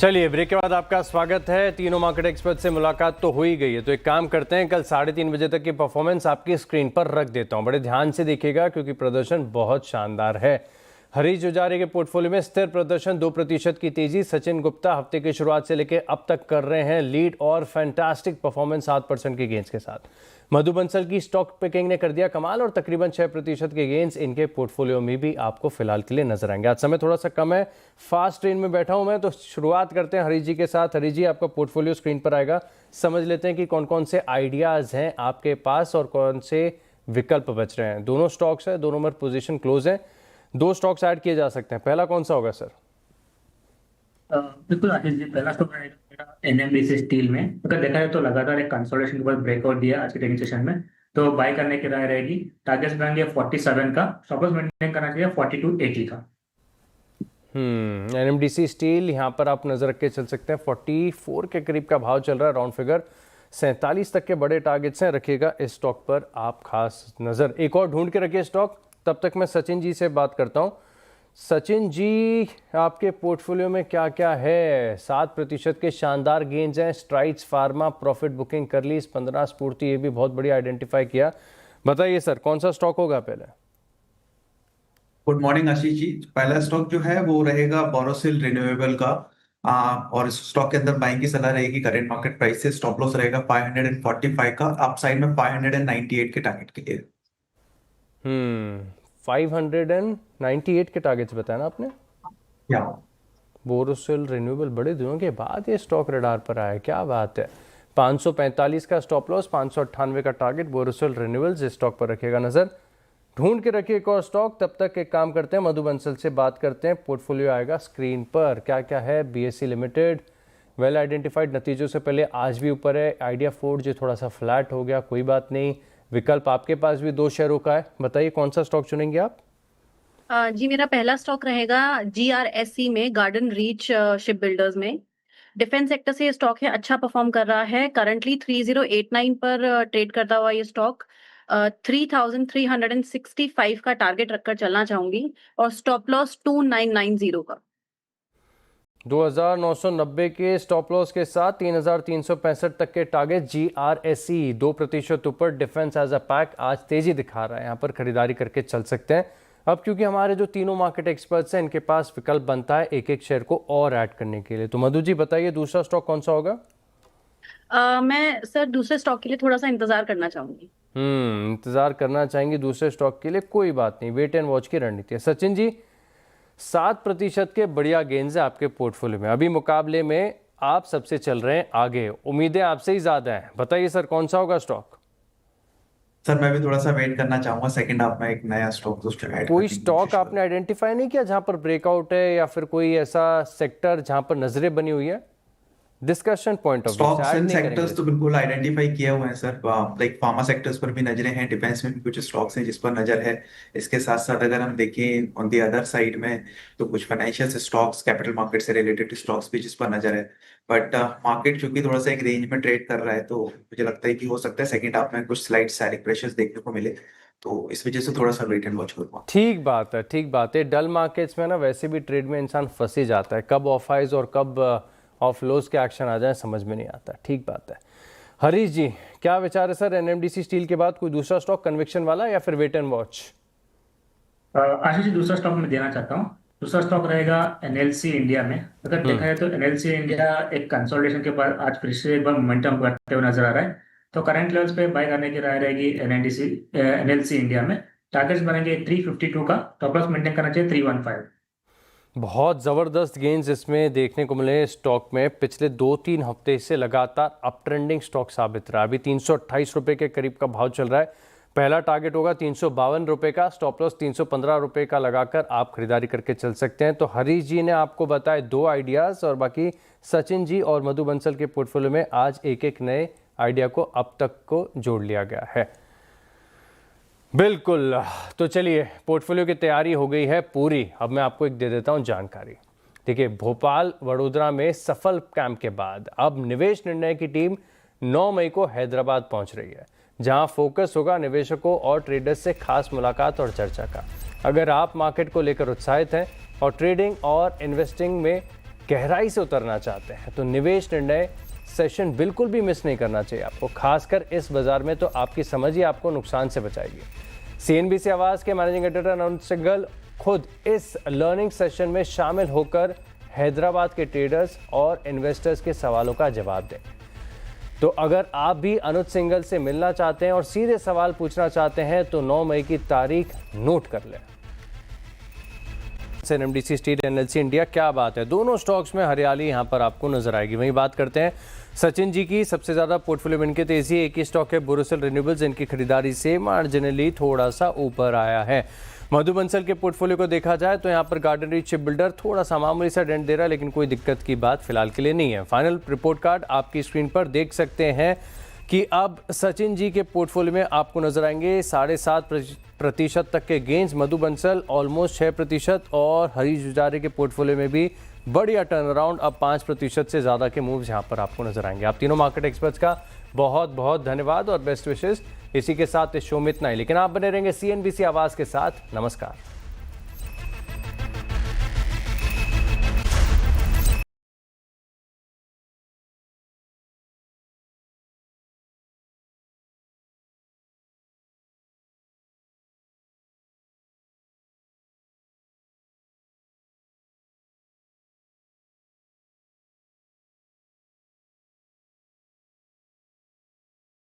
चलिए ब्रेक के बाद आपका स्वागत है। तीनों मार्केट एक्सपर्ट से मुलाकात तो हो ही गई है, तो एक काम करते हैं, कल 3:30 बजे तक की परफॉर्मेंस आपकी स्क्रीन पर रख देता हूं। बड़े ध्यान से देखिएगा क्योंकि प्रदर्शन बहुत शानदार है। हरीश जुजारे के पोर्टफोलियो में स्थिर प्रदर्शन, 2% की तेजी। सचिन गुप्ता हफ्ते की शुरुआत से लेकर अब तक कर रहे हैं लीड और फैंटास्टिक परफॉर्मेंस 7% के गेंस के साथ। मधु बंसल की स्टॉक पिकिंग ने कर दिया कमाल और तकरीबन 6% के गेंस इनके पोर्टफोलियो में भी आपको फिलहाल के लिए नजर आएंगे। आज समय थोड़ा सा कम है, फास्ट ट्रेन में बैठा हूं मैं, तो शुरुआत करते हैं हरीश जी के साथ। हरीश जी, आपका पोर्टफोलियो स्क्रीन पर आएगा, समझ लेते हैं कि कौन कौन से आइडियाज हैं आपके पास और कौन से विकल्प बच रहे हैं। दोनों स्टॉक्स है, दोनों में पोजीशन क्लोज है, 2 स्टॉक्स ऐड किए जा सकते हैं। पहला कौन सा होगा सर? बिल्कुल आशीष जी, पहला स्टॉक रहेगा मेरा एनएमडीसी स्टील में। अगर देखा जाए तो लगातार एक कंसोलिडेशन के बाद ब्रेकआउट दिया आज के ट्रेडिंग सेशन में, तो बाय करने की राय रहेगी। टारगेट्स बनाएंगे 47 का, स्टॉप लॉस मेंटेन करना चाहिए 4280 का। एनएमडीसी स्टील यहाँ पर आप नजर रख के चल सकते हैं। 44 के करीब का भाव चल रहा है, राउंड फिगर 47 तक के बड़े टारगेट्स हैं। रखिएगा इस स्टॉक पर आप खास नजर। एक और ढूंढ के रखिए स्टॉक, तब तक मैं सचिन जी से बात करता हूँ। सचिन जी, आपके पोर्टफोलियो में क्या क्या है? 7% के शानदार गेंस हैं। स्ट्राइड्स फार्मा प्रॉफिट बुकिंग कर ली, 15 स्फूर्ति, ये भी बहुत बढ़िया आइडेंटिफाई किया। बताइए सर, कौन सा स्टॉक होगा पहले? Good morning Ashish ji. पहला स्टॉक जो है वो रहेगा बोरोसिल रिन्यूएबल का। और इस स्टॉक के अंदर बाइंग की सलाह रहेगी करेंट मार्केट प्राइस से। स्टॉप लॉस रहेगा 545 का, अपसाइड में 598 के टारगेट के लिए। 598 के टारगेट्स बताया ना आपने? क्या बोरोसिल रिन्यूएबल, बड़े दिनों के बाद ये स्टॉक रडार पर आया, क्या बात है। 545 का स्टॉप लॉस, 598 का टारगेट, बोरोसिल रिन्यूएबल्स, इस स्टॉक पर रखिएगा नजर। ढूंढ के रखिए एक और स्टॉक। तब तक एक काम करते हैं, मधु बंसल से बात करते हैं। पोर्टफोलियो आएगा स्क्रीन पर, क्या क्या है। बीएससी लिमिटेड वेल आइडेंटिफाइड, नतीजों से पहले आज भी ऊपर है। आइडिया फूड जो थोड़ा सा फ्लैट हो गया, कोई बात नहीं। विकल्प आपके पास भी 2 शेयरों का है, बताइए कौन सा स्टॉक चुनेंगे आप? जी, मेरा पहला स्टॉक रहेगा जीआरएससी में, गार्डन रीच शिप बिल्डर्स में। डिफेंस सेक्टर से ये स्टॉक है, अच्छा परफॉर्म कर रहा है। करंटली 3089 पर ट्रेड करता हुआ ये स्टॉक 3365 का टारगेट रखकर चलना चाहूंगी और स्टॉप लॉस 2990 का। 2990 के स्टॉप लॉस के साथ 3365 तक के टारगेट। जीआरएसई 2% ऊपर, डिफेंस एज अ पैक आज तेजी दिखा रहा है, यहाँ पर खरीदारी करके चल सकते हैं। अब क्योंकि हमारे जो तीनों मार्केट एक्सपर्ट्स हैं, इनके पास विकल्प बनता है एक एक शेयर को और ऐड करने के लिए। तो मधु जी बताइए, दूसरा स्टॉक कौन सा होगा? मैं सर दूसरे स्टॉक के लिए थोड़ा सा इंतजार करना चाहूंगी। इंतजार करना चाहेंगे दूसरे स्टॉक के लिए, कोई बात नहीं, वेट एंड वॉच की रणनीति है। सचिन जी, 7% के बढ़िया गेंस है आपके पोर्टफोलियो में, अभी मुकाबले में आप सबसे चल रहे हैं आगे, उम्मीदें आपसे ही ज्यादा हैं। बताइए सर, कौन सा होगा स्टॉक? सर मैं भी थोड़ा सा वेट करना चाहूंगा, सेकंड हाफ में एक नया स्टॉक ऐड करने कोई की स्टॉक कोशिश आपने आइडेंटिफाई नहीं किया जहां पर ब्रेकआउट है, या फिर कोई ऐसा सेक्टर जहां पर नजरें बनी हुई है? डिस्कशन पॉइंट ऑफ व्यू से स्टॉक्स ऐड एंड नहीं करेंगे। सेक्टर्स तो बिल्कुल आइडेंटिफाई किए हुए हैं सर। लाइक फार्मा सेक्टर्स पर भी नजरें हैं, डिफेंस में भी कुछ स्टॉक्स हैं जिस पर नजर है। इसके साथ साथ अगर हम देखें ऑन दी अदर साइड में, तो कुछ फाइनेंशियल स्टॉक्स, कैपिटल मार्केट से रिलेटेड स्टॉक्स भी जिस पर नजर है। बट मार्केट चूंकि थोड़ा सा एक रेंज में ट्रेड कर रहा है, तो मुझे लगता है कि हो सकता है सेकंड हाफ में कुछ स्लाइड सेलिंग प्रेशर्स देखने को मिले, तो इस वजह से थोड़ा सा वेट एंड वॉच करूंगा। ठीक बात है, ठीक बात है। डल मार्केट्स में ना वैसे भी ट्रेड में इंसान फंस ही जाता है, कब ऑफ हाइज और कब ऑफ लोज के एक्शन आ जाए समझ में नहीं आता। ठीक बात है। हरीश जी, क्या विचार है सर, एनएमडीसी स्टील के बाद कोई दूसरा स्टॉक कन्विक्शन वाला या फिर wait and watch? Ashish ji, दूसरा स्टॉक मैं देना चाहता हूँ। दूसरा स्टॉक रहेगा एनएलसी इंडिया में। अगर देखा जाए तो एनएलसी इंडिया एक कंसोलिडेशन के बाद आज फिर से एक बार मोमेंटम बढ़ते हुए नजर आ रहा है, तो करंट लेवल्स पे बाय करने की राय रहेगी एनएलसी इंडिया में। टारगेट्स बनेंगे 352 का, स्टॉप लॉस मेंटेन करना चाहिए 315। बहुत ज़बरदस्त गेंस इसमें देखने को मिले स्टॉक में। पिछले 2-3 हफ्ते से लगातार अप ट्रेंडिंग स्टॉक साबित रहा। अभी 328 रुपये के करीब का भाव चल रहा है। पहला टारगेट होगा 352 रुपये का, स्टॉप लॉस 315 रुपये का लगाकर आप खरीदारी करके चल सकते हैं। तो हरीश जी ने आपको बताए 2 आइडियाज़, और बाकी सचिन जी और मधु बंसल के पोर्टफोलियो में आज एक एक नए आइडिया को अब तक को जोड़ लिया गया है। बिल्कुल, तो चलिए पोर्टफोलियो की तैयारी हो गई है पूरी। अब मैं आपको एक दे देता हूं जानकारी। देखिए, भोपाल वडोदरा में सफल कैंप के बाद अब निवेश निर्णय की टीम 9 मई को हैदराबाद पहुंच रही है, जहां फोकस होगा निवेशकों और ट्रेडर्स से खास मुलाकात और चर्चा का। अगर आप मार्केट को लेकर उत्साहित हैं और ट्रेडिंग और इन्वेस्टिंग में गहराई से उतरना चाहते हैं तो निवेश निर्णय सेशन बिल्कुल भी मिस नहीं करना चाहिए आपको। खासकर इस बाजार में तो आपकी समझ ही आपको नुकसान से बचाएगी। CNBC आवाज के मैनेजिंग एडिटर अरुण सिंघल खुद इस लर्निंग सेशन में शामिल होकर हैदराबाद के ट्रेडर्स और इन्वेस्टर्स के सवालों का जवाब दें। तो अगर आप भी अनुज सिंघल से मिलना चाहते हैं और सीधे सवाल पूछना चाहते हैं तो 9 मई की तारीख नोट कर लें। NMDC स्टेट NLC इंडिया, क्या बात है, दोनों स्टॉक्स में हरियाली यहां पर आपको नजर आएगी। वहीं बात करते हैं सचिन जी की। सबसे ज्यादा पोर्टफोलियो में इनकी तेजी, एक ही स्टॉक है बोरोसिल रिन्यूएबल्स, इनकी खरीदारी से मार्जिनली थोड़ा सा ऊपर आया है। मधु बंसल के पोर्टफोलियो को देखा जाए तो यहाँ पर गार्डन रीच शिप बिल्डर थोड़ा सा मामूली सा डेंट दे रहा है, लेकिन कोई दिक्कत की बात फिलहाल के लिए नहीं है। फाइनल रिपोर्ट कार्ड आपकी स्क्रीन पर देख सकते हैं कि अब सचिन जी के पोर्टफोलियो में आपको नजर आएंगे 7.5% तक के गेंस, मधु बंसल ऑलमोस्ट 6% और हरीश जुजारे के पोर्टफोलियो में भी बढ़िया टर्न अराउंड, अब 5% से ज़्यादा के मूव्स यहाँ पर आपको नजर आएंगे। आप तीनों मार्केट एक्सपर्ट्स का बहुत बहुत धन्यवाद और बेस्ट विशेष। इसी के साथ इस शो में इतना ही, लेकिन आप बने रहेंगे CNBC आवाज़ के साथ। नमस्कार।